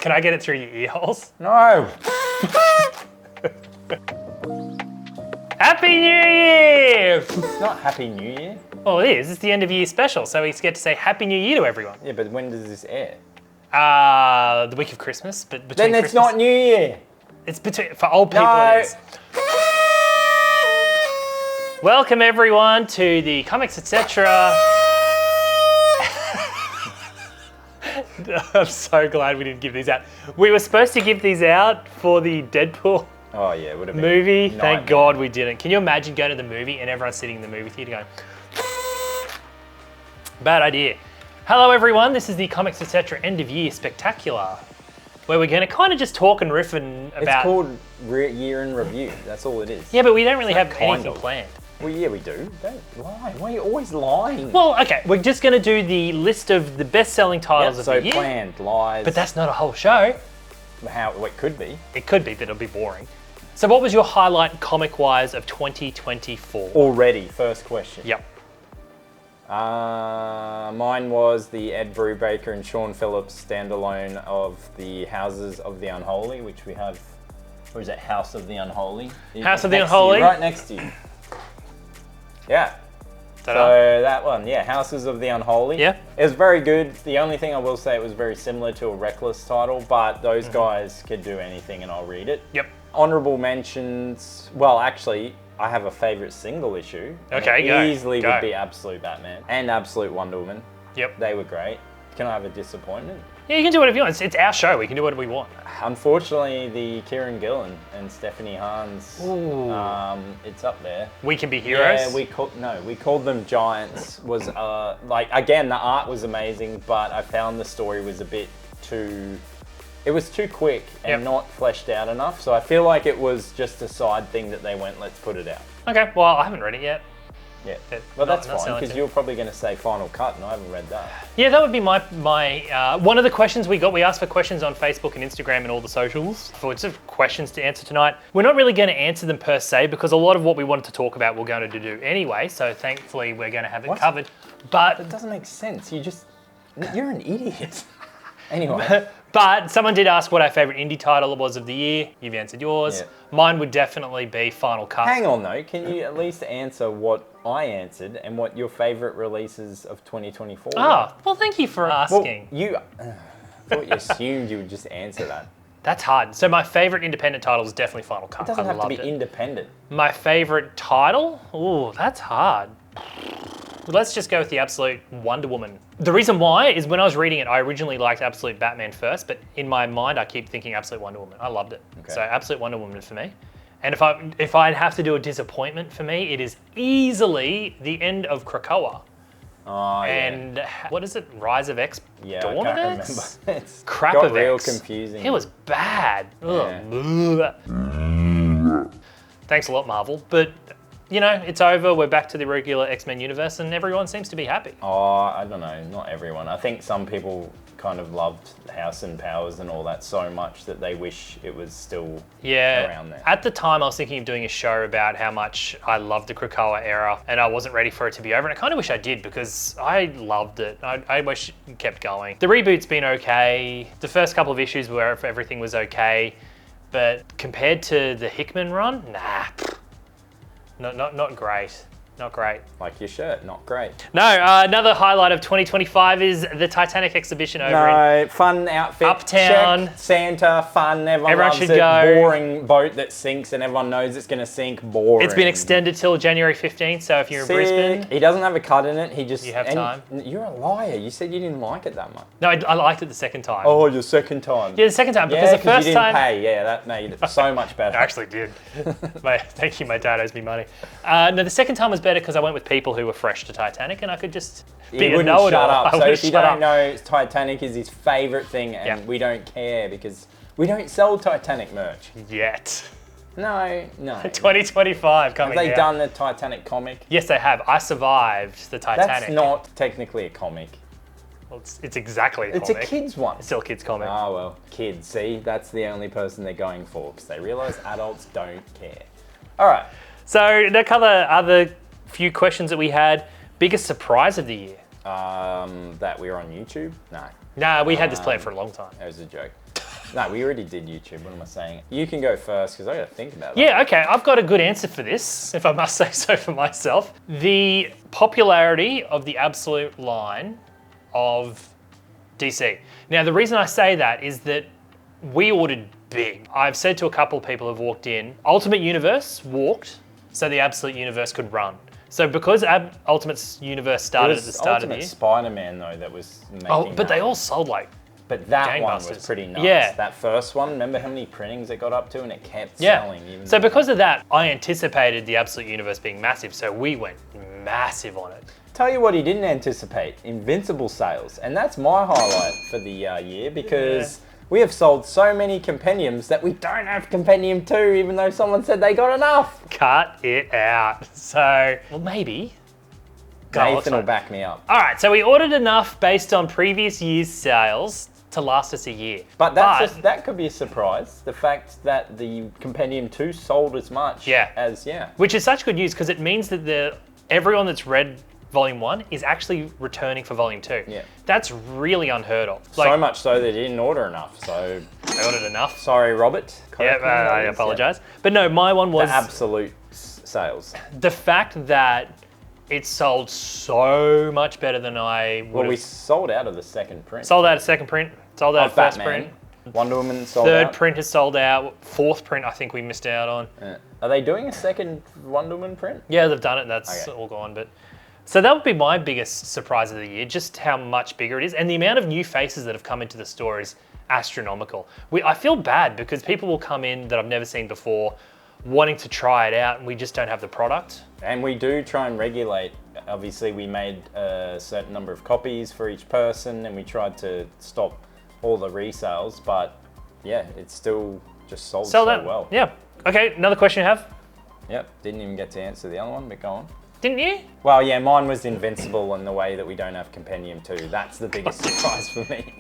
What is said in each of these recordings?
Can I get it through your ear holes? No. Happy New Year! It's not Happy New Year. Well, it is. It's the end of year special, so we get to say Happy New Year to everyone. Yeah, but when does this air? The week of Christmas, but between Then it's Christmas, not New Year. It's between for old people. No. It is. Welcome everyone to the Comics Etc. I'm so glad we didn't give these out. We were supposed to give these out for the Deadpool Oh yeah, it would have been movie. nightmare. Thank God we didn't. Can you imagine going to the movie and everyone sitting in the movie theater going, bad idea. Hello everyone, this is the Comics Etc. End of Year Spectacular, where we're going to kind of just talk and riff and about... It's called Year in Review, that's all it is. Yeah, but we don't really have kind anything of. planned. Well, yeah, we do. Don't lie. Why are you always lying? Well, okay, we're just going to do the list of the best-selling titles of so the year. planned, lies. But that's not a whole show. How it could be. It could be, but it'll be boring. So what was your highlight comic-wise of 2024? Already, first question. Yep. Mine was the Ed Brubaker and Sean Phillips standalone of the Houses of the Unholy, which we have, or is it House of the Unholy? House of the Next to you, Unholy? right next to you. Yeah. Ta-da. So that one, yeah, Houses of the Unholy. Yeah. It was very good. The only thing I will say, it was very similar to a Reckless title, but those guys could do anything and I'll read it. Yep. Honorable mentions, well, actually, I have a favorite single issue. Okay, It go. easily Go. would be Absolute Batman and Absolute Wonder Woman. Yep. They were great. Can I have a disappointment? Yeah, you can do whatever you want. It's our show. We can do whatever we want. Unfortunately, the Kieran Gillen and Stephanie Hahn's, it's up there. We Can Be Heroes. Yeah, we called them Giants. Was like, again, the art was amazing, but I found the story was a bit too. It was too quick and not fleshed out enough. So I feel like it was just a side thing that they went, let's put it out. Okay, well, I haven't read it yet. Yeah. But Well, not- that's not fine selling because to. you're probably going to say Final Cut, and I haven't read that. Yeah, that would be my one of the questions we got. We asked for questions on Facebook and Instagram and all the socials for just questions to answer tonight. We're not really going to answer them per se because a lot of what we wanted to talk about we're going to do anyway. So thankfully we're going to have it What? covered. But It doesn't make sense. You're an idiot. Anyway. But someone did ask what our favourite indie title was of the year. You've answered yours. Yeah. Mine would definitely be Final Cut. Hang on though, can you at least answer what I answered and what your favourite releases of 2024 were? Ah, well, thank you for Well, asking. I thought you assumed you would just answer that. That's hard. So my favourite independent title is definitely Final Cut. It doesn't I have to loved be it. independent. My favourite title? Ooh, that's hard. Let's just go with the Absolute Wonder Woman. The reason why is when I was reading it, I originally liked Absolute Batman first, but in my mind, I keep thinking Absolute Wonder Woman. I loved it. Okay. So Absolute Wonder Woman for me. And if I'd have to do a disappointment for me, it is easily the end of Krakoa. Oh, yeah. And what is it? Rise of X? Yeah, Dawn I of can't X? remember. It's Crap got of real X. confusing. It was bad. Yeah. Ugh. Thanks a lot, Marvel. But, you know, it's over. We're back to the regular X-Men universe and everyone seems to be happy. Oh, I don't know. Not everyone. I think some people kind of loved House and Powers and all that so much that they wish it was still around there. At the time, I was thinking of doing a show about how much I loved the Krakoa era and I wasn't ready for it to be over. And I kind of wish I did because I loved it. I wish it kept going. The reboot's been okay. The first couple of issues where everything was okay. But compared to the Hickman run, nah. Not great. Not great. Like your shirt, not great. No, another highlight of 2025 is the Titanic exhibition over in No, fun outfit. Uptown. Check. Santa, fun. Everyone loves should it. go. Boring boat that sinks and everyone knows it's going to sink. Boring. It's been extended till January 15th, so if you're in Brisbane... He doesn't have a cut in it. He just... You have time. You're a liar. You said you didn't like it that much. No, I liked it the second time. Oh, your second time. Yeah, the second time, because Yeah, the first you didn't time... pay. Yeah, that made it so much better. I actually did. Thank you, my dad owes me money. No, the second time was better because I went with people who were fresh to Titanic and I could just be He a wouldn't know-it-all. shut up. I So wouldn't if you shut don't up. know, Titanic is his favourite thing and Yeah. we don't care because we don't sell Titanic merch. Yet. No. 2025 coming Have they out. done the Titanic comic? Yes, they have. I survived the Titanic. That's not technically a comic. Well, it's exactly a It's a comic. kid's one. It's still a kid's comic. Oh, well, kids, see? That's the only person they're going for because they realise adults don't care. All right. So, to cover other few questions that we had, biggest surprise of the year? That we were on YouTube? No, Nah, we had this planned for a long time. it was a joke. No, we already did YouTube. What am I saying? You can go first because I got to think about that. Yeah, okay, I've got a good answer for this, if I must say so for myself. The popularity of the Absolute line of DC. Now, the reason I say that is that we ordered big. I've said to a couple of people who've walked in, Ultimate Universe walked so the Absolute Universe could run. So because Ultimate Universe started at the start of the year. Spider-Man though that was making but they all sold like But that one gangbusters. was pretty nuts. Yeah. That first one, remember how many printings it got up to and it kept selling? Even So because of that, I anticipated the Absolute Universe being massive, so we went massive on it. Tell you what he didn't anticipate, Invincible sales. And that's my highlight for the year because we have sold so many compendiums that we don't have compendium 2 even though someone said they got enough. Cut it out. So, well, maybe. Nathan will back me up. All right, so we ordered enough based on previous year's sales to last us a year. But that could be a surprise. The fact that the compendium 2 sold as much as, Which is such good news because it means that everyone that's read Volume 1 is actually returning for Volume 2. Yeah. That's really unheard of. So much so they didn't order enough, so... They ordered enough. Sorry, Robert. I apologise. Yeah. But no, my one was... The absolute sales. The fact that it sold so much better than I would Well, we sold out of the second print. Sold out of second print. Sold out of first Batman. print. Wonder Woman sold out. Third print has sold out. Fourth print, I think we missed out on. Yeah. Are they doing a second Wonder Woman print? Yeah, they've done it. That's all gone. But so that would be my biggest surprise of the year, just how much bigger it is. And the amount of new faces that have come into the store is astronomical. I feel bad because people will come in that I've never seen before wanting to try it out and we just don't have the product. And we do try and regulate. Obviously, we made a certain number of copies for each person and we tried to stop all the resales, but yeah, it's still just sold so well. Yeah. Okay, another question you have? Yep, didn't even get to answer the other one, but go on. Didn't you? Well, yeah, mine was Invincible and the way that we don't have Compendium 2. That's the biggest surprise for me.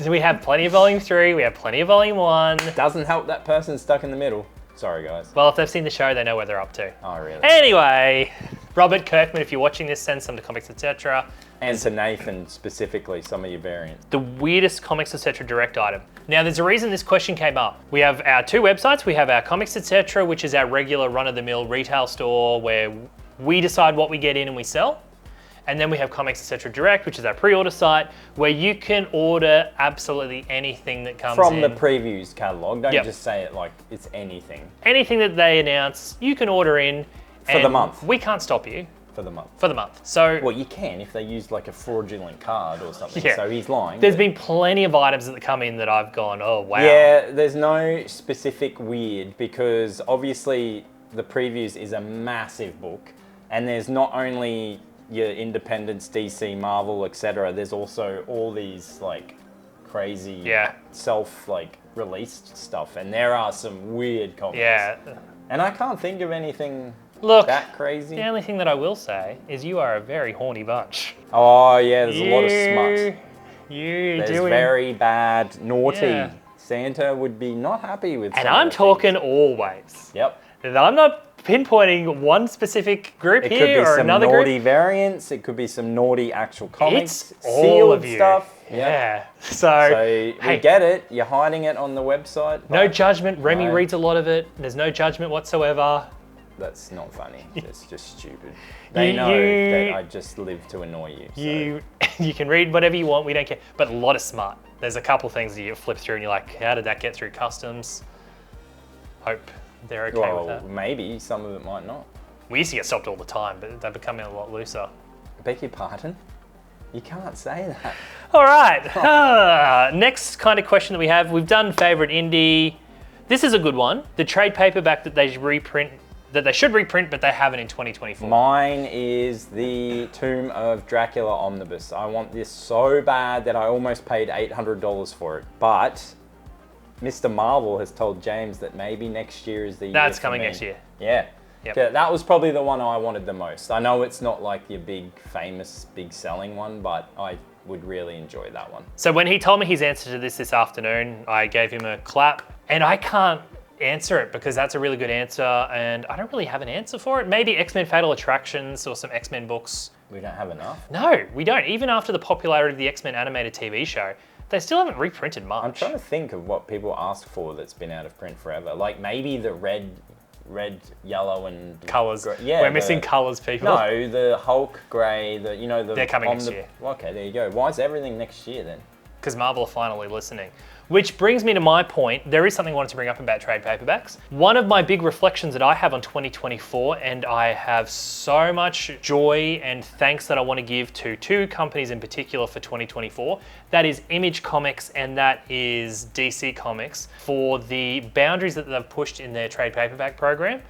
We have plenty of Volume 3, we have plenty of Volume 1. Doesn't help that person stuck in the middle. Sorry, guys. Well, if they've seen the show, they know where they're up to. Oh, really? Anyway, Robert Kirkman, if you're watching this, send some to Comics Etc. And to Nathan, specifically, some of your variants. The weirdest Comics Etc. direct item. Now, there's a reason this question came up. We have our 2 websites. We have our Comics Etc., which is our regular run-of-the-mill retail store where we decide what we get in and we sell. And then we have Comics Etc. Direct, which is our pre-order site, where you can order absolutely anything that comes from in. the previews catalog. Don't just say it like it's anything. Anything that they announce, you can order in. For the month. We can't stop you. For the month. For the month. So. Well, you can if they use like a fraudulent card or something. Yeah. So he's lying. There's been plenty of items that come in that I've gone, oh wow. Yeah, there's no specific weird because obviously the previews is a massive book, and there's not only your Independence, DC, Marvel, etc. There's also all these like crazy self released stuff, and there are some weird comics. Yeah. And I can't think of anything that crazy. The only thing that I will say is you are a very horny bunch. Oh yeah, there's a lot of smut. There's very bad, naughty. Yeah. Santa would be not happy with. And I'm talking always. Yep. I'm not pinpointing one specific group here or another group. It could be some naughty variants. It could be some naughty actual comics. It's all of you. Stuff. Yeah. So we get it. You're hiding it on the website. No judgment. Remy reads a lot of it. There's no judgment whatsoever. That's not funny. It's just stupid. They know that I just live to annoy you. So. You can read whatever you want. We don't care. But a lot of smart. There's a couple things that you flip through and you're like, how did that get through customs? Hope they're okay with that. Maybe some of it might not. We used to get stopped all the time, but they're becoming a lot looser. Beg your pardon? You can't say that. All right. Next kind of question that we have. We've done favorite indie. This is a good one. The trade paperback that they should reprint, but they haven't in 2024. Mine is the Tomb of Dracula Omnibus. I want this so bad that I almost paid $800 for it. But Mr. Marvel has told James that maybe next year is the year. That's coming next year. Yeah. Yep. Yeah, that was probably the one I wanted the most. I know it's not like your big, famous, big selling one, but I would really enjoy that one. So when he told me his answer to this afternoon, I gave him a clap, and I can't answer it because that's a really good answer, and I don't really have an answer for it. Maybe X-Men Fatal Attractions or some X-Men books. We don't have enough? No, we don't. Even after the popularity of the X-Men animated TV show, They still haven't reprinted much. I'm trying to think of what people ask for that's been out of print forever. Like maybe the red, yellow, and Colours. Yeah, We're missing colours, people. No, the Hulk grey. They're coming next year. Okay, there you go. Why is everything next year then? Because Marvel are finally listening. Which brings me to my point. There is something I wanted to bring up about trade paperbacks. One of my big reflections that I have on 2024, and I have so much joy and thanks that I want to give to two companies in particular for 2024. That is Image Comics and that is DC Comics for the boundaries that they've pushed in their trade paperback program.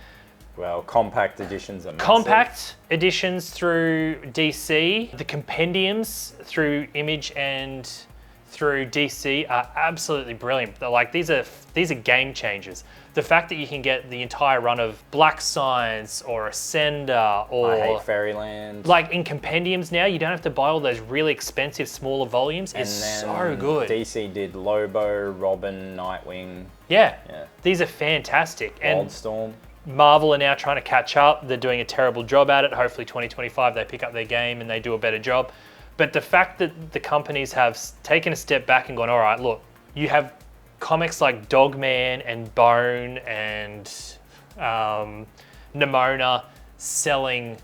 Well, compact editions are massive. Compact editions through DC, the compendiums through Image and through DC are absolutely brilliant. They're like, these are game changers. The fact that you can get the entire run of Black Science or Ascender or... I Hate Fairyland. Like in compendiums now, you don't have to buy all those really expensive, smaller volumes. It's so good. DC did Lobo, Robin, Nightwing. Yeah. These are fantastic. Wildstorm. And Marvel are now trying to catch up. They're doing a terrible job at it. Hopefully 2025 they pick up their game and they do a better job. But the fact that the companies have taken a step back and gone, all right, look, you have comics like Dogman and Bone and Nimona selling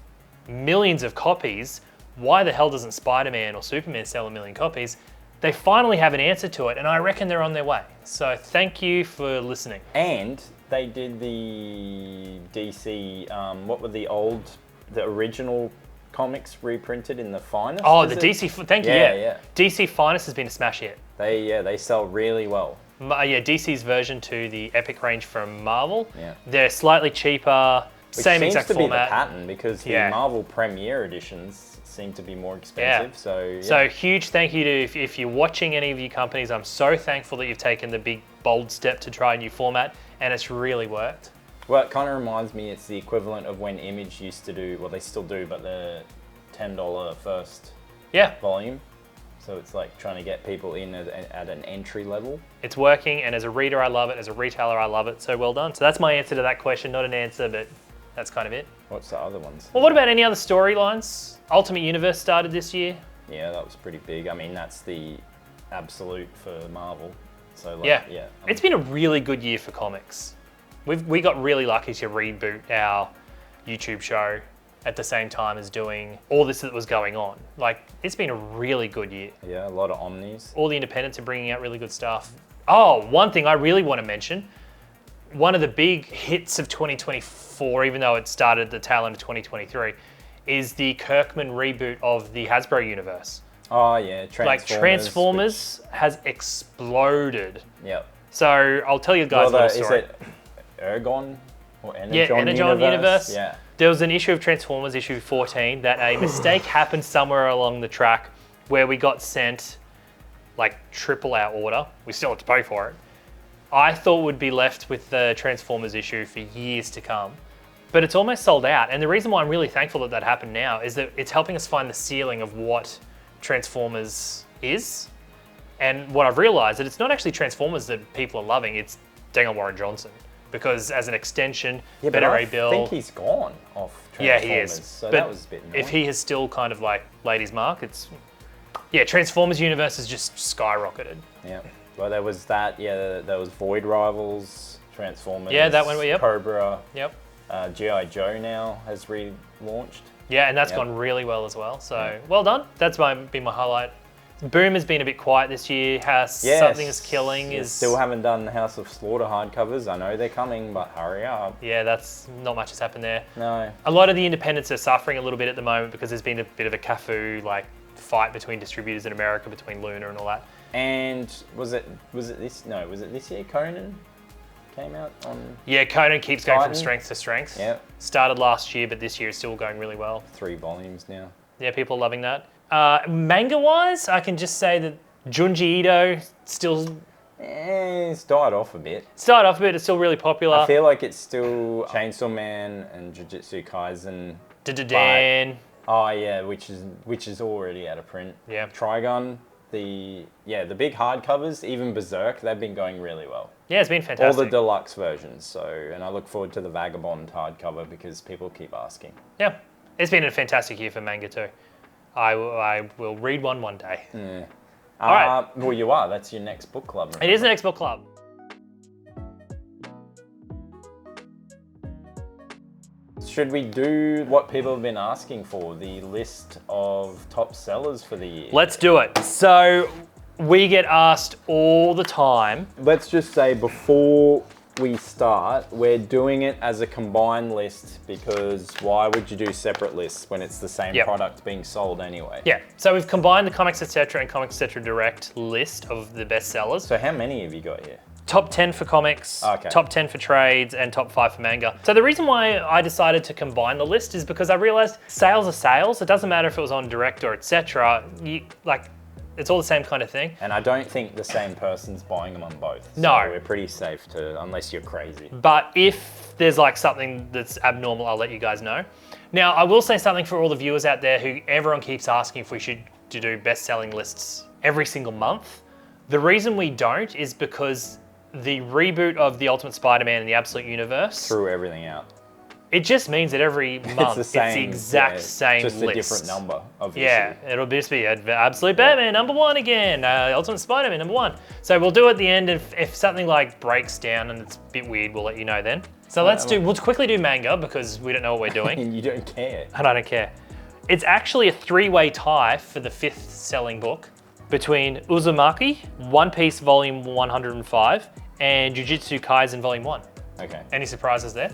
millions of copies. Why the hell doesn't Spider-Man or Superman sell 1 million copies? They finally have an answer to it, and I reckon they're on their way. So thank you for listening. And they did the DC, what were the original comics reprinted in the Finest? Oh, the DC, thank you, yeah. DC Finest has been a smash hit. They sell really well. Yeah, DC's version to the Epic range from Marvel. Yeah. They're slightly cheaper, same exact format. Which seems to be the pattern because the Marvel Premiere editions seem to be more expensive. So huge thank you to, if you're watching any of you companies, I'm so thankful that you've taken the big, bold step to try a new format, and it's really worked. Well, it kind of reminds me, it's the equivalent of when Image used to do, well, they still do, but the $10 first volume. So it's like trying to get people in at an entry level. It's working, and as a reader, I love it. As a retailer, I love it. So well done. So that's my answer to that question. Not an answer, but that's kind of it. What's the other ones? Well, what about any other storylines? Ultimate Universe started this year. Yeah, that was pretty big. I mean, that's the absolute for Marvel. So It's been a really good year for comics. We got really lucky to reboot our YouTube show at the same time as doing all this that was going on. Like, it's been a really good year. Yeah, a lot of omnis. All the independents are bringing out really good stuff. Oh, one thing I really want to mention, one of the big hits of 2024, even though it started at the tail end of 2023, is the Kirkman reboot of the Hasbro universe. Oh yeah, Transformers has exploded. Yep. So I'll tell you guys a little story. Is it Ergon or Energon Universe? Yeah. There was an issue of Transformers, issue 14, that a mistake happened somewhere along the track where we got sent like triple our order. We still had to pay for it. I thought we'd be left with the Transformers issue for years to come. But it's almost sold out. And the reason why I'm really thankful that that happened now is that it's helping us find the ceiling of what Transformers is. And what I've realized that it's not actually Transformers that people are loving, it's Daniel Warren Johnson. Because as an extension, better rebuild. I think he's gone off Transformers. Yeah, he is. So but that was a bit annoying. If he has still kind of like laid his mark, it's... Yeah, Transformers universe has just skyrocketed. Yeah. Well, there was that, there was Void Rivals, Transformers. Yeah, that one, yep. Cobra. Yep. G.I. Joe now has relaunched. Yeah, and that's gone really well as well. So, well done. That's been my highlight. Boom has been a bit quiet this year. Something is Killing is... Still haven't done the House of Slaughter hardcovers. I know they're coming, but hurry up. Yeah, that's not much has happened there. No. A lot of the independents are suffering a little bit at the moment because there's been a bit of a cafu fight between distributors in America, between Luna and all that. And was it this year Conan came out on... Yeah, Conan keeps going from strength to strength. Yeah. Started last year, but this year is still going really well. 3 volumes now. Yeah, people are loving that. Manga-wise, I can just say that Junji Ito still... It's died off a bit. It's still really popular. I feel like it's still Chainsaw Man and Jujutsu Kaisen. Dan. Oh yeah, which is already out of print. Yeah. Trigun, the big hardcovers, even Berserk, they've been going really well. Yeah, it's been fantastic. All the deluxe versions. And I look forward to the Vagabond hardcover because people keep asking. Yeah, it's been a fantastic year for manga too. I will read one day. Yeah. All right. Well, you are. That's your next book club. Remember? It is the next book club. Should we do what people have been asking for, the list of top sellers for the year? Let's do it. So we get asked all the time. Let's just say before we start, we're doing it as a combined list because why would you do separate lists when it's the same product being sold anyway? Yeah, so we've combined the Comics Etc. and Comics Etc. Direct list of the best sellers. So how many have you got here? Top 10 for comics, top 10 for trades, and top 5 for manga. So the reason why I decided to combine the list is because I realized sales are sales. It doesn't matter if it was on Direct or Etc. It's all the same kind of thing. And I don't think the same person's buying them on both. No. So we're pretty safe to, unless you're crazy. But if there's like something that's abnormal, I'll let you guys know. Now, I will say something for all the viewers out there who everyone keeps asking if we should do best-selling lists every single month. The reason we don't is because the reboot of The Ultimate Spider-Man in the Absolute Universe threw everything out. It just means that every month it's the exact same just list. Just a different number, obviously. Yeah, it'll just be Absolute Batman #1 again, Ultimate Spider-Man #1. So we'll do at the end, if something like breaks down and it's a bit weird, we'll let you know then. So we'll quickly do manga because we don't know what we're doing. And you don't care. And I don't care. It's actually a 3-way tie for the 5th selling book between Uzumaki, One Piece Volume 105, and Jujutsu Kaisen Volume 1. Okay. Any surprises there?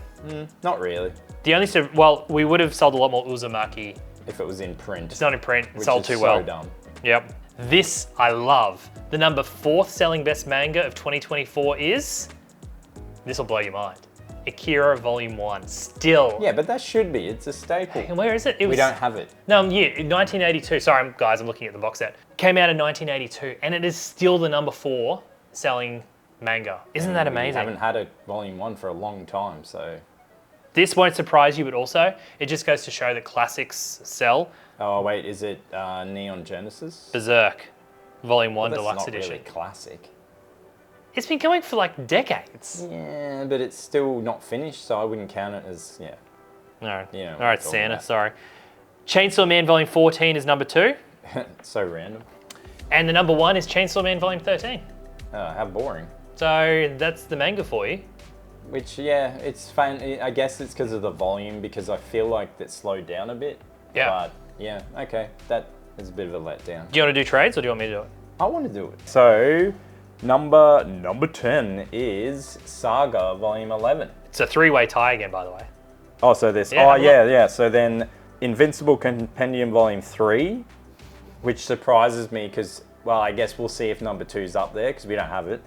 Not really. The only, well, we would have sold a lot more Uzumaki. If it was in print. It's not in print, it Which sold is too so well. dumb. Yep. This I love. The number 4th selling best manga of 2024 is, this will blow your mind, Akira Volume 1, still. Yeah, but that should be, it's a staple. And where is it? We don't have it. No, yeah, 1982. Sorry, guys, I'm looking at the box set. Came out in 1982, and it is still the number 4 selling manga. Isn't that amazing? We haven't had a Volume 1 for a long time, so. This won't surprise you, but also, it just goes to show that classics sell. Oh, wait, is it Neon Genesis? Berserk, Volume 1 Well, Deluxe that's not Edition. really classic. It's been going for like decades. Yeah, but it's still not finished, so I wouldn't count it as, No. Yeah, All right, Santa, sorry. Chainsaw Man Volume 14 is number 2. So random. And the number 1 is Chainsaw Man Volume 13. How boring. So that's the manga for you. Which, yeah, it's fun. I guess it's because of the volume, because I feel like that slowed down a bit. Yeah. But, yeah, okay, that is a bit of a letdown. Do you want to do trades or do you want me to do it? I want to do it. So, number 10 is Saga Volume 11. It's a 3-way tie again, by the way. Oh, so this. Yeah, yeah. So then Invincible Compendium Volume 3, which surprises me because, well, I guess we'll see if number 2's up there because we don't have it.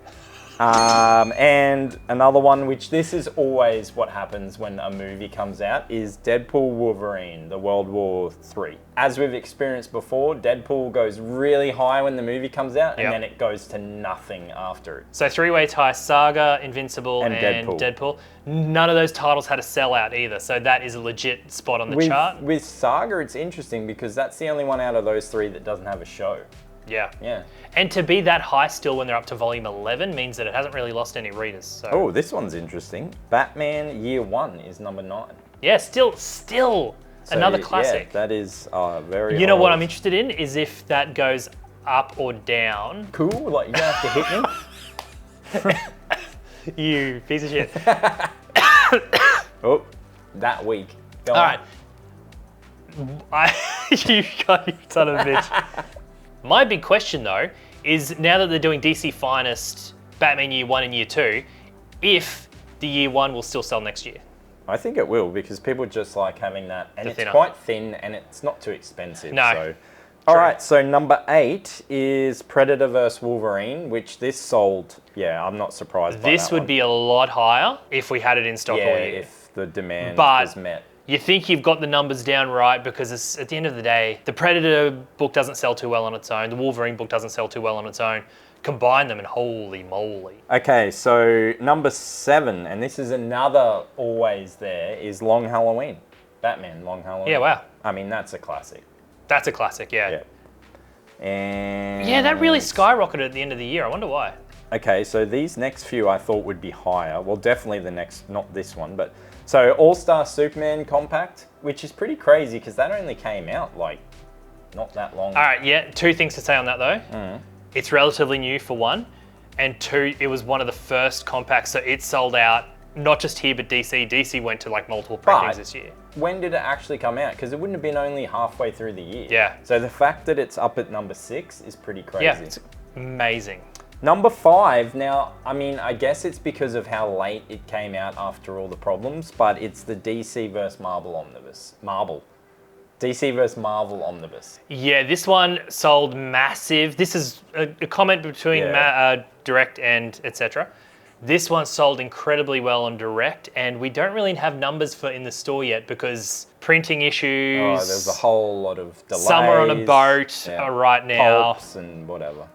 And another one, which this is always what happens when a movie comes out, is Deadpool Wolverine, the World War III. As we've experienced before, Deadpool goes really high when the movie comes out, and then it goes to nothing after it. So 3-way tie, Saga, Invincible, and Deadpool. None of those titles had a sellout either, so that is a legit spot on the chart. With Saga, it's interesting because that's the only one out of those 3 that doesn't have a show. Yeah. Yeah. And to be that high still when they're up to volume 11 means that it hasn't really lost any readers. So. Oh, this one's interesting. Batman Year 1 is number 9. Yeah, still another classic. Yeah, that is very You know old. what I'm interested in is if that goes up or down. Cool, like you don't have to hit me. You piece of shit. Oh, that week. Go All right. You son of a bitch. My big question though is now that they're doing DC Finest, Batman Year 1 and Year 2, if the Year 1 will still sell next year. I think it will because people just like having that, and it's thinner. quite thin and it's not too expensive. No. So. All right, so number 8 is Predator vs. Wolverine, which this sold. Yeah, I'm not surprised by This that would one. be a lot higher if we had it in stock all Yeah, year. if the demand But was met. You think you've got the numbers down right because it's, at the end of the day, the Predator book doesn't sell too well on its own. The Wolverine book doesn't sell too well on its own. Combine them and holy moly. Okay, so number 7, and this is another always there, is Long Halloween. Batman Long Halloween. Yeah, wow. I mean, that's a classic. That's a classic, yeah. Yeah. And Yeah, that really skyrocketed at the end of the year. I wonder why. Okay, so these next few I thought would be higher. Well, definitely the next, not this one, but so All-Star Superman Compact, which is pretty crazy because that only came out like not that long. All right, yeah, 2 things to say on that though. It's relatively new for one, and two, it was one of the first compacts, so it sold out not just here but DC. DC went to like multiple printings this year. When did it actually come out? Because it wouldn't have been only halfway through the year. Yeah. So the fact that it's up at number 6 is pretty crazy. Yeah, it's amazing. Number 5, now, I mean, I guess it's because of how late it came out after all the problems, but it's the DC vs. Marvel Omnibus. DC vs. Marvel Omnibus. Yeah, this one sold massive. This is a comment between Direct and etc. This one sold incredibly well on Direct, and we don't really have numbers for in the store yet because printing issues. Oh, there's a whole lot of delays. Some are on a boat right now. Pulps and whatever.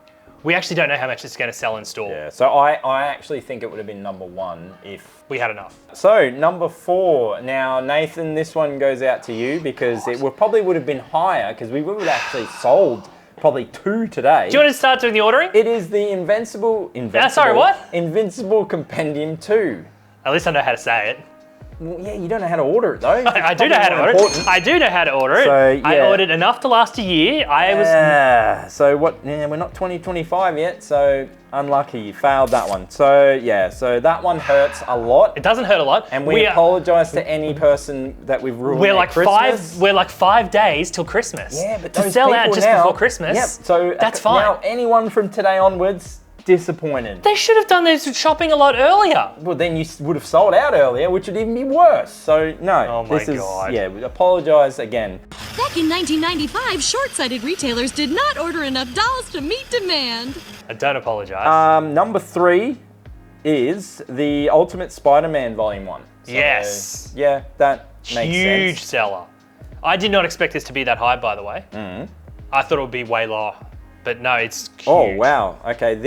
We actually don't know how much it's going to sell in store. Yeah, so I actually think it would have been number 1 if we had enough. So number 4. Now, Nathan, this one goes out to you because it probably would have been higher because we would have actually sold probably 2 today. Do you want to start doing the ordering? It is the Invincible sorry, what? Invincible Compendium 2. At least I know how to say it. Well, yeah, you don't know how to order it though. I do know how to order it. I do know how to order it. So, yeah. I ordered enough to last a year. So what? Yeah, we're not 2025 yet, so unlucky. You failed that one. So yeah, so that one hurts a lot. It doesn't hurt a lot. And we apologise to any person that we've ruined We're like Christmas. We're like 5 days till Christmas. Yeah, but to sell out just before Christmas. Yep. So that's fine. Now anyone from today onwards. Disappointed. They should have done this shopping a lot earlier. Well, then you would have sold out earlier, which would even be worse. So no, oh my God. Yeah, we apologise again. Back in 1995, short-sighted retailers did not order enough dolls to meet demand. I don't apologise. Number 3 is the Ultimate Spider-Man Volume 1. So, yes. Yeah, that makes sense. Huge seller. I did not expect this to be that high, by the way. I thought it would be way lower. But no, it's huge. Oh, wow. Okay,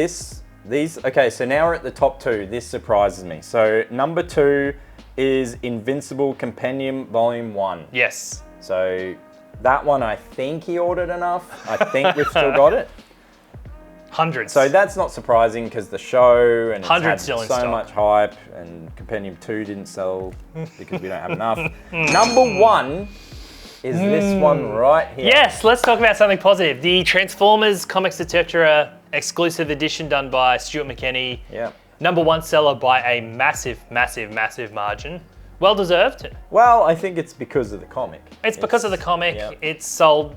okay, so now we're at the top 2. This surprises me. So number 2 is Invincible Compendium Volume 1. Yes. So that one, I think he ordered enough. I think we've still got it. Hundreds. So that's not surprising because the show and Hundreds it's had still in so stock. much hype, and Compendium 2 didn't sell because we don't have enough. Number 1 is this one right here. Yes, let's talk about something positive. The Transformers Comics Etc. exclusive edition done by Stuart McKinney. Yeah. Number 1 seller by a massive, massive, massive margin. Well deserved. Well, I think it's because of the comic. It's because of the comic. Yeah. It's sold.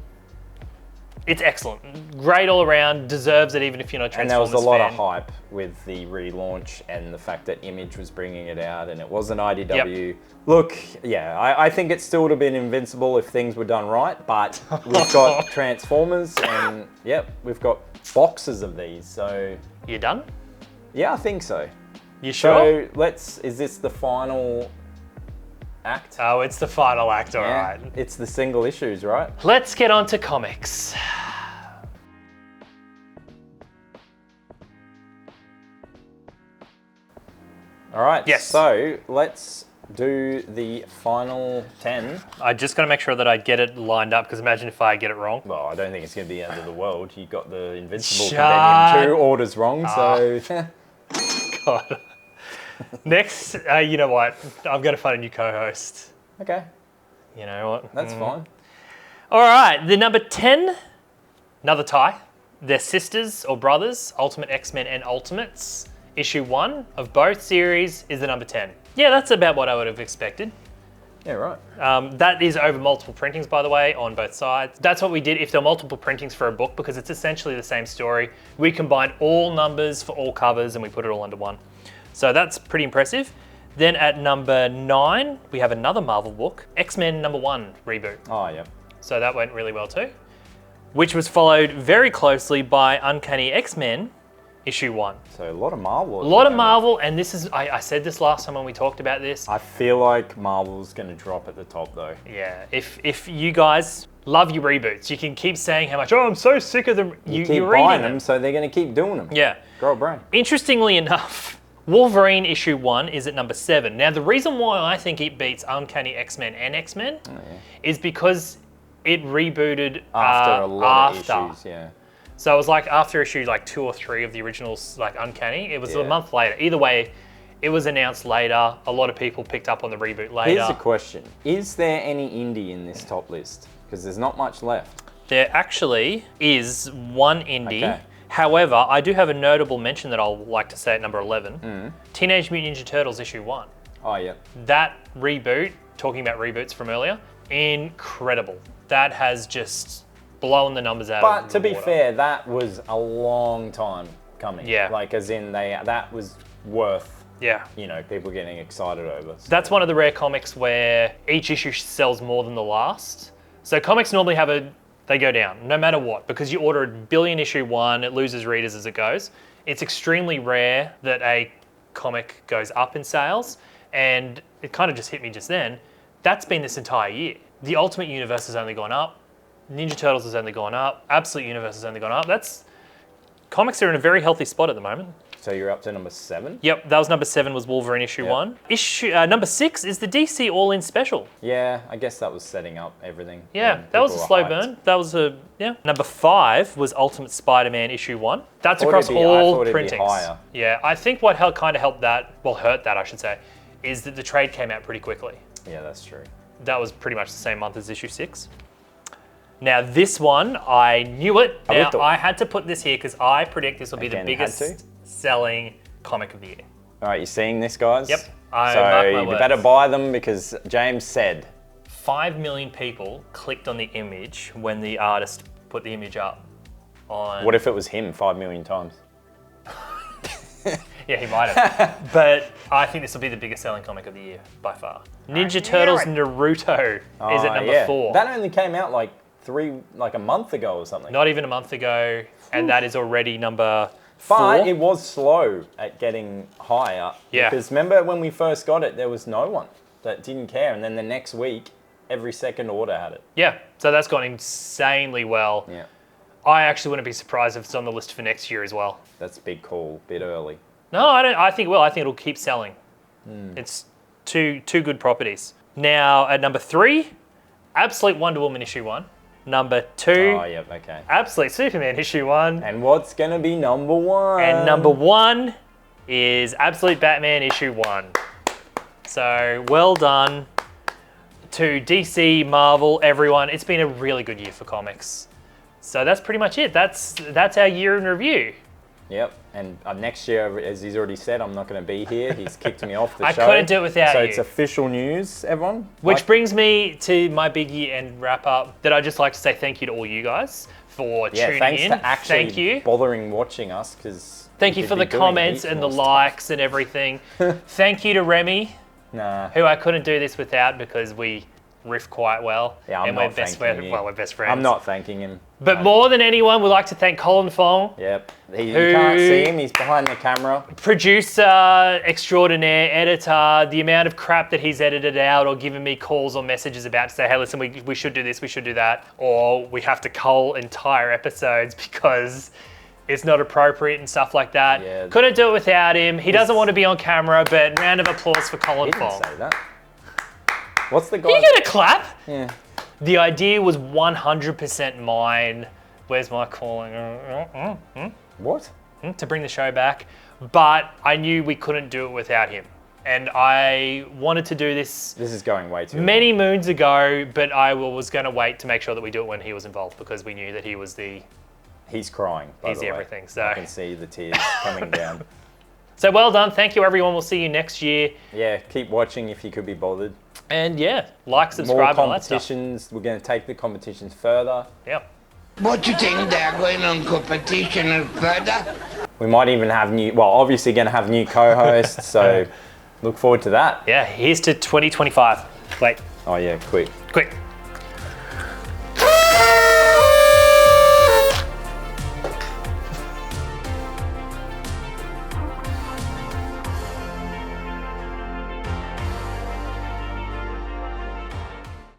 It's excellent. Great all around. Deserves it even if you're not a Transformers And there was a lot fan. of hype with the relaunch and the fact that Image was bringing it out and it wasn't IDW. Yep. Look, yeah, I think it still would have been Invincible if things were done right, but we've got Transformers and, yep, we've got boxes of these, so... You done? Yeah, I think so. You sure? So is this the final act? Oh, it's the final act, all right. It's the single issues, right? Let's get on to comics. All right, Yes. so let's do the final 10. I just got to make sure that I get it lined up because imagine if I get it wrong. Well, I don't think it's going to be the end of the world. You got the Invincible Shut- Compendium 2 orders wrong, so... God. Next, you know what? I'm going to find a new co-host. Okay, You know what? that's fine. All right, the number 10, another tie. They're sisters or brothers, Ultimate X-Men and Ultimates. Issue 1 of both series is the number 10. Yeah, that's about what I would have expected. Yeah, right. That is over multiple printings, by the way, on both sides. That's what we did if there were multiple printings for a book because it's essentially the same story. We combined all numbers for all covers and we put it all under one. So that's pretty impressive. Then at number 9, we have another Marvel book, X-Men number 1 reboot. Oh, yeah. So that went really well too. Which was followed very closely by Uncanny X-Men issue 1. So a lot of Marvel. A lot of Marvel, and this is, I said this last time when we talked about this. I feel like Marvel's going to drop at the top though. Yeah, if you guys love your reboots, you can keep saying how much, oh, I'm so sick of them. You keep you're reading buying them, so they're going to keep doing them. Yeah. Grow a brain. Interestingly enough, Wolverine issue 1 is at number 7. Now, the reason why I think it beats Uncanny X-Men and X-Men is because it rebooted After a lot of issues, yeah. So it was like after issue like 2 or 3 of the originals, like Uncanny. It was a month later. Either way, it was announced later. A lot of people picked up on the reboot later. Here's a question. Is there any indie in this top list? Because there's not much left. There actually is one indie. Okay. However, I do have a notable mention that I'll like to say at number 11. Teenage Mutant Ninja Turtles issue 1. Oh, yeah. That reboot, talking about reboots from earlier, incredible. That has just blown the numbers out of the water. But to be fair, that was a long time coming. Yeah. Like, as in, that was worth, Yeah. you know, people getting excited over. So. That's one of the rare comics where each issue sells more than the last. So comics normally they go down, no matter what, because you order a billion issue 1, it loses readers as it goes. It's extremely rare that a comic goes up in sales, and it kind of just hit me just then. That's been this entire year. The Ultimate Universe has only gone up, Ninja Turtles has only gone up, Absolute Universe has only gone up. Comics are in a very healthy spot at the moment. So you're up to number 7? Yep, that was number 7 was Wolverine issue 1. Number 6 is the DC All-In Special. Yeah, I guess that was setting up everything. Yeah, that was a slow burn. That was Number 5 was Ultimate Spider-Man issue 1. That's across all printings. Yeah, I think what kind of hurt that I should say, is that the trade came out pretty quickly. Yeah, that's true. That was pretty much the same month as issue 6. Now this one, I knew it. Now I had to put this here because I predict this will be the biggest selling comic of the year. All right, you seeing this, guys? Yep. So you better buy them because James said 5 million people clicked on the image when the artist put the image up on... What if it was him 5 million times? Yeah, he might have. But I think this will be the biggest selling comic of the year by far. Ninja Turtles Naruto is at number 4. That only came out like a month ago or something. Not even a month ago, and that is already number 4. But it was slow at getting higher. Yeah. Because remember when we first got it, there was no one that didn't care. And then the next week, every second order had it. Yeah, so that's gone insanely well. Yeah. I actually wouldn't be surprised if it's on the list for next year as well. That's a big call, bit early. No, I don't. I think it'll keep selling. It's two good properties. Now at number 3, Absolute Wonder Woman issue 1. Number 2, oh, yep, okay. Absolute Superman issue 1. And what's gonna be number 1? And number 1 is Absolute Batman issue 1. So well done to DC, Marvel, everyone. It's been a really good year for comics. So that's pretty much it. That's our year in review. Yep, and next year, as he's already said, I'm not going to be here. He's kicked me off the show. I couldn't do it without you. So you. it's official news, everyone. Which brings me to my big year-end wrap-up that I'd just like to say thank you to all you guys for tuning in. Thanks to actually thank you. bothering watching us. Because thank you for the comments and the likes and everything. Thank you to Remy, who I couldn't do this without because we riff quite well. Yeah, I'm not thanking you. Well, we're best friends. I'm not thanking him. But more than anyone, we'd like to thank Colin Fong. Yep. You can't see him. He's behind the camera. Producer extraordinaire, editor, the amount of crap that he's edited out or given me calls or messages about to say, hey, listen, we should do this, we should do that. Or we have to cull entire episodes because it's not appropriate and stuff like that. Yeah. Couldn't do it without him. He doesn't want to be on camera, but round of applause for Colin Fong. He didn't say that. What's the guy? You get a clap? Yeah. The idea was 100% mine. Where's my calling? What? To bring the show back. But I knew we couldn't do it without him. And I wanted to do this. This is going way too many moons ago, but I was going to wait to make sure that we do it when he was involved because we knew that he was He's crying, by he's the way. Everything. So I can see the tears coming down. So well done. Thank you, everyone. We'll see you next year. Yeah, keep watching if you could be bothered. And yeah, like, subscribe, more all that stuff. competitions. We're going to take the competitions further. Yep. What you think they're going on competition further? We might even have obviously going to have new co-hosts, so look forward to that. Yeah, here's to 2025. Wait. Oh yeah, quick. Quick.